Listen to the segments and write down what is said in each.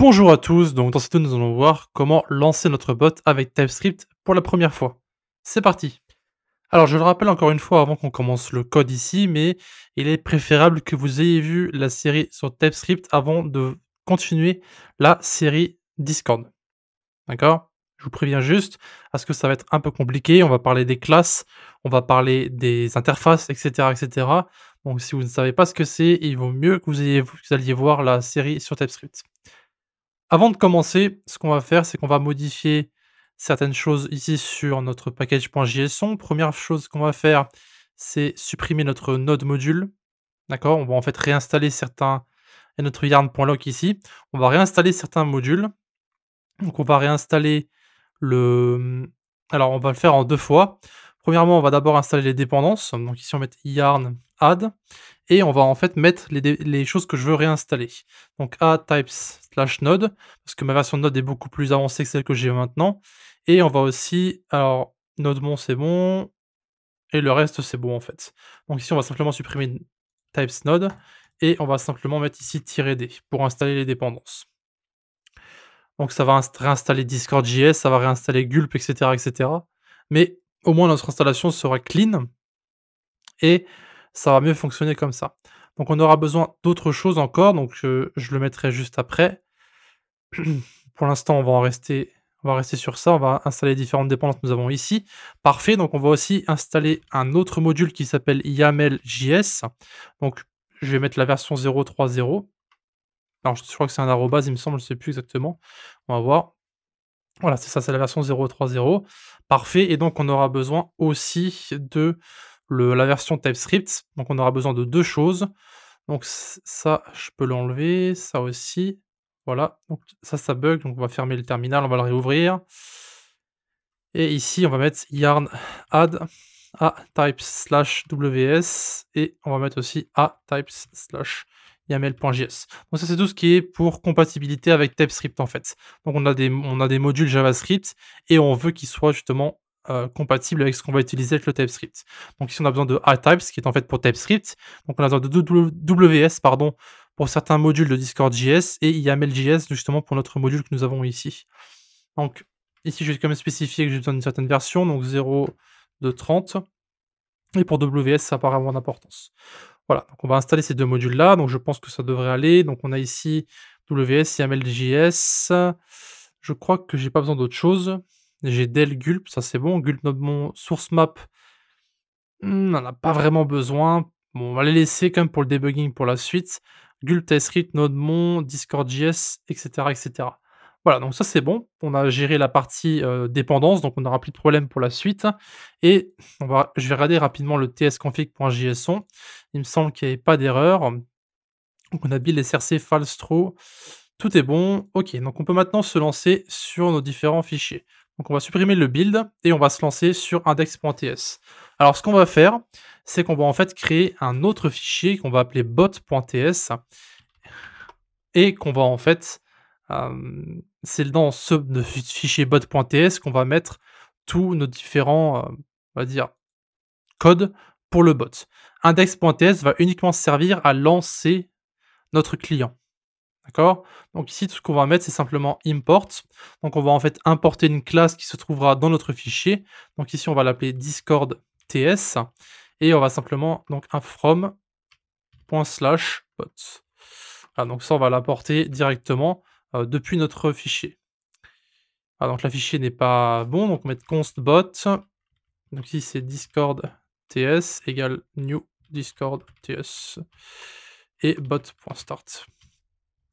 Bonjour à tous, donc dans cette vidéo nous allons voir comment lancer notre bot avec TypeScript pour la première fois. C'est parti. Alors je le rappelle encore une fois avant qu'on commence le code ici, mais il est préférable que vous ayez vu la série sur TypeScript avant de continuer la série Discord. D'accord? Je vous préviens juste, parce que ça va être un peu compliqué, on va parler des classes, on va parler des interfaces, etc. etc. Donc si vous ne savez pas ce que c'est, il vaut mieux que vous alliez voir la série sur TypeScript. Avant de commencer, ce qu'on va faire, c'est qu'on va modifier certaines choses ici sur notre package.json. Première chose qu'on va faire, c'est supprimer notre node module. D'accord? On va en fait réinstaller certains et notre yarn.lock ici. On va réinstaller certains modules. Donc on va réinstaller alors on va le faire en 2 fois. Premièrement, on va d'abord installer les dépendances. Donc ici on va mettre yarn add et on va en fait mettre les choses que je veux réinstaller. Donc add types/node parce que ma version de node est beaucoup plus avancée que celle que j'ai maintenant et on va aussi alors nodemon c'est bon et le reste c'est bon en fait. Donc ici on va simplement supprimer types node et on va simplement mettre ici -d pour installer les dépendances. Donc ça va réinstaller Discord.js, ça va réinstaller Gulp, et cetera. Mais au moins notre installation sera clean et ça va mieux fonctionner comme ça. Donc on aura besoin d'autres choses encore, donc je le mettrai juste après. Pour l'instant, on va rester sur ça, on va installer les différentes dépendances que nous avons ici. Parfait, donc on va aussi installer un autre module qui s'appelle YAML.js. Donc je vais mettre la version 0.3.0. Alors je crois que c'est un arrobase, il me semble, je ne sais plus exactement. On va voir. Voilà, c'est ça, c'est la version 0.3.0. Parfait et donc on aura besoin aussi de la version TypeScript. Donc on aura besoin de 2 choses. Donc ça, je peux l'enlever, ça aussi. Voilà, donc ça bug, donc on va fermer le terminal, on va le réouvrir et ici on va mettre yarn add a types/ws et on va mettre aussi a types/yaml.js. Donc ça, c'est tout ce qui est pour compatibilité avec TypeScript, en fait. Donc on a des modules JavaScript et on veut qu'ils soient justement, compatibles avec ce qu'on va utiliser avec le TypeScript. Donc ici, on a besoin de atypes qui est en fait pour TypeScript. Donc on a besoin de WS pardon, pour certains modules de Discord.js et YAML.js justement pour notre module que nous avons ici. Donc ici, je vais quand même spécifier que j'ai besoin d'une certaine version, donc 0 de 30 et pour WS, ça paraît avoir d'importance. Voilà, donc on va installer ces 2 modules-là, donc je pense que ça devrait aller. Donc on a ici WS, YAML.js. Je crois que j'ai pas besoin d'autre chose. J'ai del gulp, ça c'est bon. Gulp node source map, on en a pas vraiment besoin. Bon, on va les laisser quand même pour le debugging pour la suite. Gulp, TypeScript, nodemon, Discord.js, et cetera. Voilà, donc ça c'est bon. On a géré la partie, dépendance, donc on n'aura plus de problème pour la suite et je vais regarder rapidement le tsconfig.json. Il me semble qu'il n'y avait pas d'erreur. Donc on a build src false true. Tout est bon. OK, donc on peut maintenant se lancer sur nos différents fichiers. Donc on va supprimer le build et on va se lancer sur index.ts. Alors ce qu'on va faire, c'est qu'on va en fait créer un autre fichier qu'on va appeler bot.ts et qu'on va en fait, c'est dans ce fichier bot.ts qu'on va mettre tous nos différents, on va dire, codes pour le bot. Index.ts va uniquement servir à lancer notre client. D'accord? Donc ici, tout ce qu'on va mettre, c'est simplement import. Donc on va en fait importer une classe qui se trouvera dans notre fichier. Donc ici, on va l'appeler discord.ts et on va simplement donc un from./bot. Voilà, donc ça, on va l'importer directement, depuis notre fichier. Ah donc le fichier n'est pas bon, donc on va mettre const bot. Donc ici, c'est discord.ts égale new discord.ts et bot.start.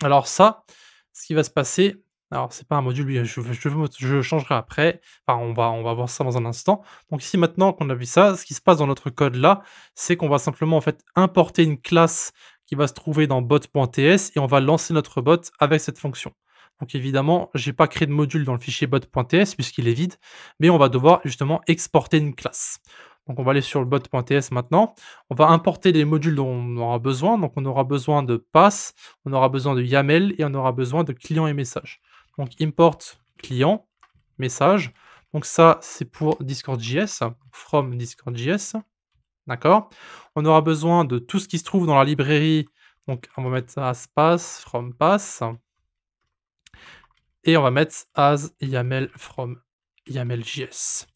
Alors ça, ce qui va se passer, alors c'est pas un module, oui, je changerai après, enfin on va voir ça dans un instant. Donc ici maintenant qu'on a vu ça, ce qui se passe dans notre code là, c'est qu'on va simplement en fait importer une classe qui va se trouver dans bot.ts et on va lancer notre bot avec cette fonction. Donc évidemment, j'ai pas créé de module dans le fichier bot.ts puisqu'il est vide, mais on va devoir justement exporter une classe. Donc on va aller sur le bot.ts maintenant. On va importer les modules dont on aura besoin. Donc on aura besoin de pass, on aura besoin de YAML et on aura besoin de client et message. Donc import client, message. Donc ça, c'est pour Discord.js, from Discord.js. D'accord? On aura besoin de tout ce qui se trouve dans la librairie. Donc on va mettre ça as pass, from pass. et on va mettre as YAML from YAML.js.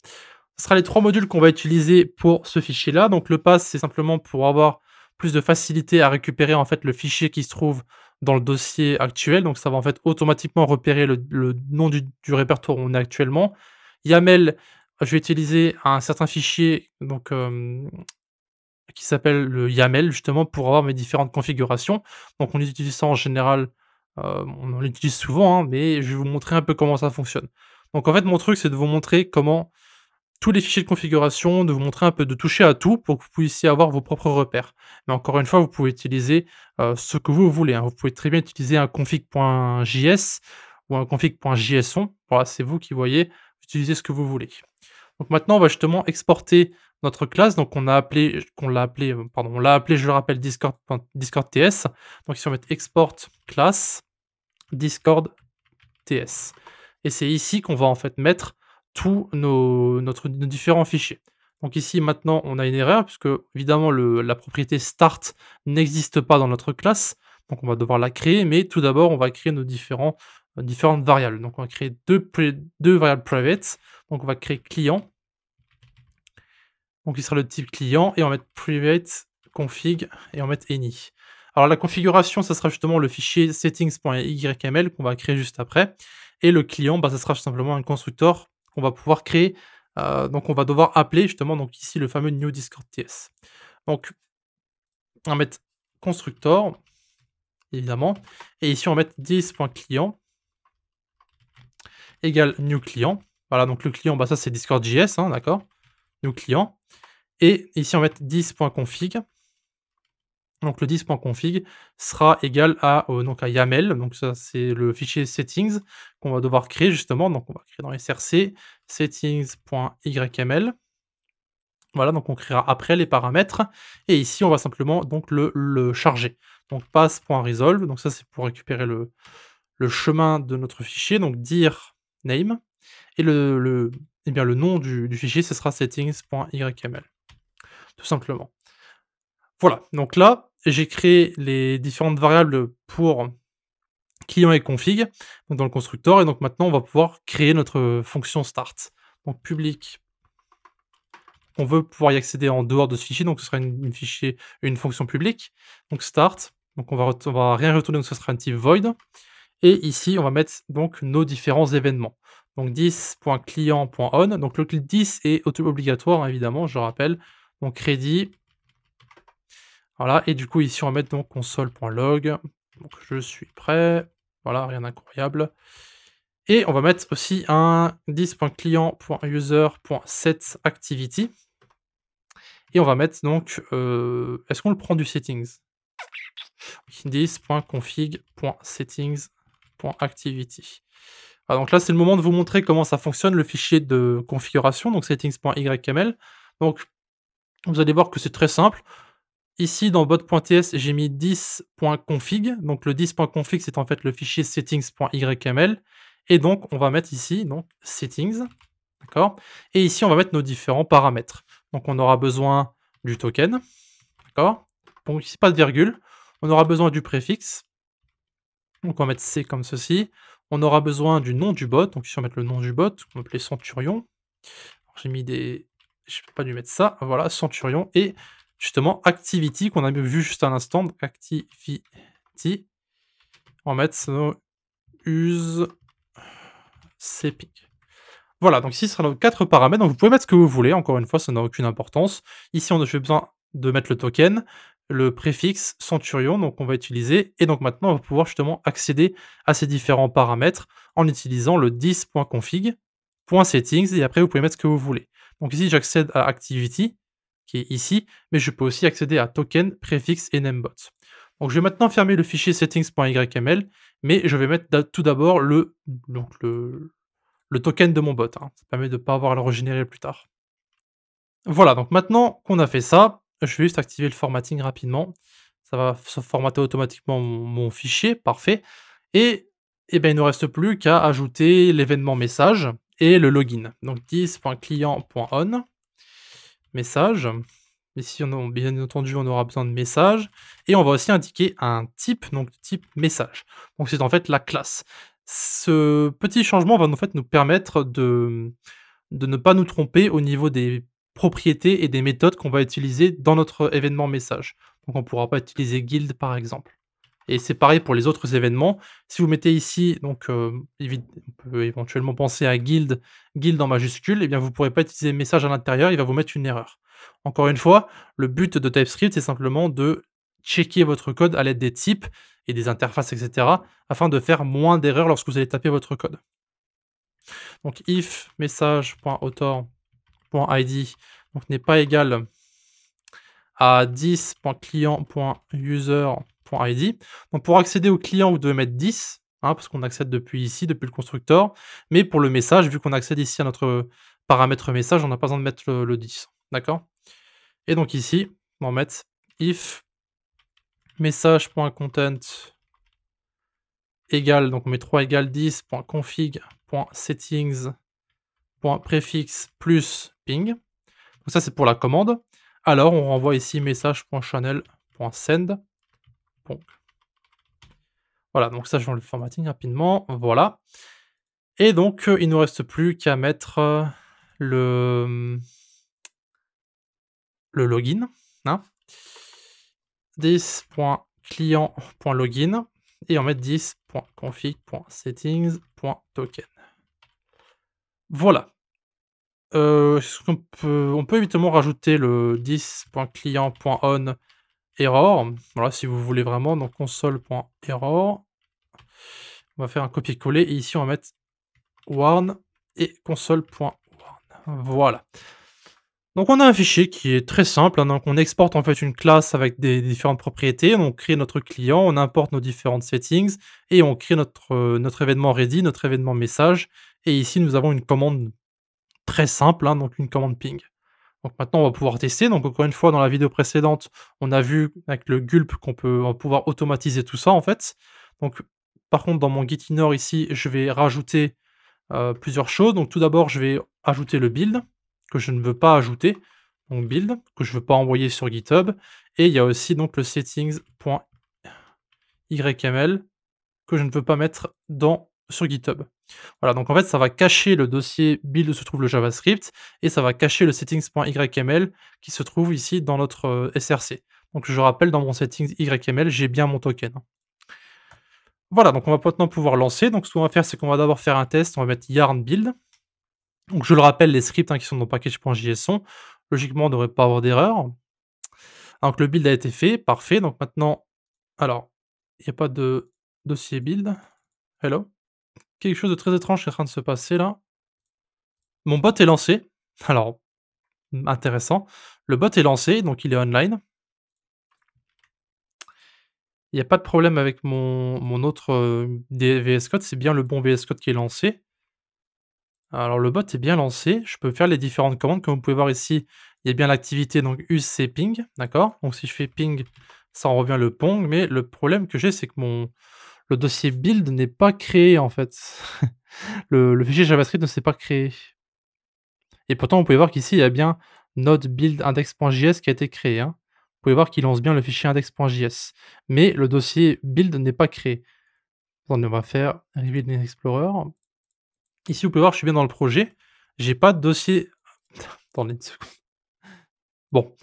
Ce sera les 3 modules qu'on va utiliser pour ce fichier-là. Donc le pass, c'est simplement pour avoir plus de facilité à récupérer en fait le fichier qui se trouve dans le dossier actuel. Donc ça va en fait automatiquement repérer le nom du répertoire où on est actuellement. YAML, je vais utiliser un certain fichier donc qui s'appelle le YAML justement pour avoir mes différentes configurations. Donc on utilise ça en général, on l'utilise souvent, hein, mais je vais vous montrer un peu comment ça fonctionne. Donc en fait mon truc c'est de vous montrer comment tous les fichiers de configuration, de vous montrer un peu, de toucher à tout pour que vous puissiez avoir vos propres repères. Mais encore une fois, vous pouvez utiliser, ce que vous voulez, hein. Vous pouvez très bien utiliser un config.js ou un config.json. Voilà, c'est vous qui voyez, utilisez ce que vous voulez. Donc maintenant, on va justement exporter notre classe, donc on l'a appelé, on l'a appelé, je le rappelle, discord.ts. Donc ici, on va mettre export class discord.ts et c'est ici qu'on va en fait mettre tous nos différents fichiers. Donc ici, maintenant, on a une erreur puisque évidemment la propriété start n'existe pas dans notre classe, donc on va devoir la créer, mais tout d'abord, on va créer nos différentes variables. Donc on va créer deux variables private, donc on va créer client, donc il sera le type client, et on va mettre private config, et on va mettre any. Alors la configuration, ça sera justement le fichier settings.yml qu'on va créer juste après, et le client, bah, ça sera simplement un constructeur qu'on va pouvoir créer, donc on va devoir appeler justement donc ici le fameux new discord.ts. Donc on va mettre constructor, évidemment, et ici on va mettre this.client égale new client. Voilà, donc le client, bah, ça c'est discord.js, hein, d'accord, new client, et ici on va mettre this.config. Donc le 10.config sera égal à, donc à YAML, donc ça c'est le fichier settings qu'on va devoir créer justement, donc on va créer dans src settings.yml. Voilà, donc on créera après les paramètres, et ici on va simplement donc le charger. Donc pass.resolve, donc ça c'est pour récupérer le chemin de notre fichier, donc dir name, et le nom du fichier ce sera settings.yml, tout simplement. Voilà, donc là, j'ai créé les différentes variables pour client et config, donc dans le constructeur, et donc maintenant on va pouvoir créer notre fonction start. Donc public, on veut pouvoir y accéder en dehors de ce fichier, donc ce sera une fonction publique. Donc start, donc on va rien retourner, donc ce sera un type void. Et ici, on va mettre donc nos différents événements. Donc 10.client.on, donc le 10 est obligatoire, hein, évidemment, je rappelle. Donc ready. Voilà, et du coup ici on va mettre donc console.log, donc je suis prêt, voilà, rien d'incroyable. Et on va mettre aussi un 10.client.user.setActivity. Et on va mettre donc, est-ce qu'on le prend du settings? 10.config.settings.activity. Ah, donc là c'est le moment de vous montrer comment ça fonctionne le fichier de configuration, donc settings.yml. Donc vous allez voir que c'est très simple. Ici, dans bot.ts, j'ai mis 10.config. Donc le 10.config, c'est en fait le fichier settings.yml. Et donc, on va mettre ici donc settings. D'accord. Et ici, on va mettre nos différents paramètres. Donc, on aura besoin du token. D'accord. Donc, ici, pas de virgule. On aura besoin du préfixe. Donc, on va mettre C comme ceci. On aura besoin du nom du bot. Donc, ici, on va mettre le nom du bot. On va appeler Centurion. J'ai mis des. Je ne peux pas lui mettre ça. Voilà, Centurion. Et justement, activity, qu'on a vu juste à l'instant, donc activity, on va mettre nos use cping. Voilà, donc ici, ce sera nos 4 paramètres, donc vous pouvez mettre ce que vous voulez, encore une fois, ça n'a aucune importance. Ici, j'ai besoin de mettre le token, le préfixe, Centurion, donc on va utiliser, et donc maintenant, on va pouvoir justement accéder à ces différents paramètres en utilisant le 10.config.settings, et après, vous pouvez mettre ce que vous voulez. Donc ici, j'accède à activity, qui est ici, mais je peux aussi accéder à token, préfixe et namebot. Donc je vais maintenant fermer le fichier settings.yml, mais je vais mettre tout d'abord le token de mon bot, hein. Ça permet de ne pas avoir à le régénérer plus tard. Voilà, donc maintenant qu'on a fait ça, je vais juste activer le formatting rapidement. Ça va se formater automatiquement mon fichier, parfait. Et ben, il ne nous reste plus qu'à ajouter l'événement message et le login. Donc 10.client.on message. Ici, bien entendu, on aura besoin de message. Et on va aussi indiquer un type, donc type message. Donc c'est en fait la classe. Ce petit changement va en fait nous permettre de ne pas nous tromper au niveau des propriétés et des méthodes qu'on va utiliser dans notre événement message. Donc on ne pourra pas utiliser guild par exemple. Et c'est pareil pour les autres événements. Si vous mettez ici, donc on peut éventuellement penser à guild en majuscule, et bien vous ne pourrez pas utiliser message à l'intérieur, il va vous mettre une erreur. Encore une fois, le but de TypeScript, c'est simplement de checker votre code à l'aide des types et des interfaces, etc., afin de faire moins d'erreurs lorsque vous allez taper votre code. Donc if message.author.id donc n'est pas égal à 10.client.user.id. Donc pour accéder au client, vous devez mettre 10, hein, parce qu'on accède depuis ici, depuis le constructeur. Mais pour le message, vu qu'on accède ici à notre paramètre message, on n'a pas besoin de mettre le 10. D'accord? Et donc ici, on va mettre if message.content égale, donc on met 3 égale 10.config.settings.prefix plus ping. Donc ça, c'est pour la commande. Alors, on renvoie ici message.channel.send. Donc, voilà, donc ça, je vais le formatting rapidement. Voilà. Et donc, il ne nous reste plus qu'à mettre le login. Hein. 10.client.login et on met 10.config.settings.token. Voilà. On peut évidemment rajouter le 10.client.on error. Voilà, si vous voulez vraiment, donc console.error. On va faire un copier-coller et ici on va mettre warn et console.warn. Voilà. Donc on a un fichier qui est très simple, hein, donc on exporte en fait une classe avec des différentes propriétés, on crée notre client, on importe nos différentes settings et on crée notre événement ready, notre événement message. Et ici nous avons une commande très simple, hein, donc une commande ping. Donc maintenant on va pouvoir tester. Donc encore une fois, dans la vidéo précédente, on a vu avec le gulp qu'on peut pouvoir automatiser tout ça en fait. Donc par contre dans mon Gitinor ici, je vais rajouter plusieurs choses. Donc tout d'abord, je vais ajouter le build que je ne veux pas ajouter, donc build que je ne veux pas envoyer sur GitHub. Et il y a aussi donc le settings.yml que je ne veux pas mettre sur GitHub. Voilà, donc en fait, ça va cacher le dossier build où se trouve le JavaScript et ça va cacher le settings.yml qui se trouve ici dans notre SRC. Donc je rappelle, dans mon settings YML, j'ai bien mon token. Voilà, donc on va maintenant pouvoir lancer. Donc ce qu'on va faire, c'est qu'on va d'abord faire un test. On va mettre yarn build. Donc je le rappelle, les scripts qui sont dans package.json, logiquement, on ne devrait pas avoir d'erreur. Donc le build a été fait, parfait. Donc maintenant, alors, il n'y a pas de dossier build. Hello. Quelque chose de très étrange est en train de se passer là. Mon bot est lancé. Alors, intéressant. Le bot est lancé, donc il est online. Il n'y a pas de problème avec mon autre VS Code, c'est bien le bon VS Code qui est lancé. Alors le bot est bien lancé, je peux faire les différentes commandes. Comme vous pouvez voir ici, il y a bien l'activité, donc use ping, d'accord? Donc si je fais ping, ça en revient le pong, mais le problème que j'ai, c'est que le dossier build n'est pas créé en fait. Le fichier JavaScript ne s'est pas créé. Et pourtant, vous pouvez voir qu'ici, il y a bien node build index.js qui a été créé. Hein. Vous pouvez voir qu'il lance bien le fichier index.js. Mais le dossier build n'est pas créé. Attendez, on va faire Reveal in Explorer. Ici, vous pouvez voir que je suis bien dans le projet. J'ai pas de dossier. Attendez une seconde. Bon,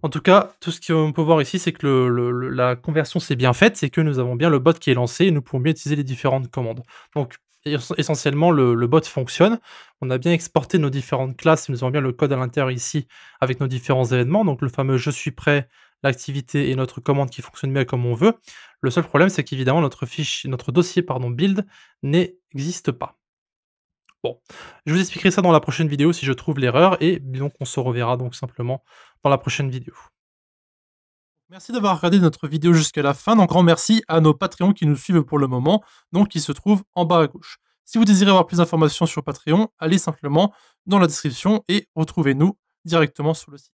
en tout cas, tout ce qu'on peut voir ici, c'est que la conversion s'est bien faite, c'est que nous avons bien le bot qui est lancé et nous pouvons bien utiliser les différentes commandes. Donc, essentiellement, le bot fonctionne. On a bien exporté nos différentes classes, nous avons bien le code à l'intérieur ici avec nos différents événements. Donc, le fameux je suis prêt, l'activité et notre commande qui fonctionne bien comme on veut. Le seul problème, c'est qu'évidemment, notre dossier build n'existe pas. Bon, je vous expliquerai ça dans la prochaine vidéo si je trouve l'erreur et donc on se reverra donc simplement dans la prochaine vidéo. Merci d'avoir regardé notre vidéo jusqu'à la fin. Donc grand merci à nos Patreons qui nous suivent pour le moment, donc qui se trouvent en bas à gauche. Si vous désirez avoir plus d'informations sur Patreon, allez simplement dans la description et retrouvez-nous directement sur le site.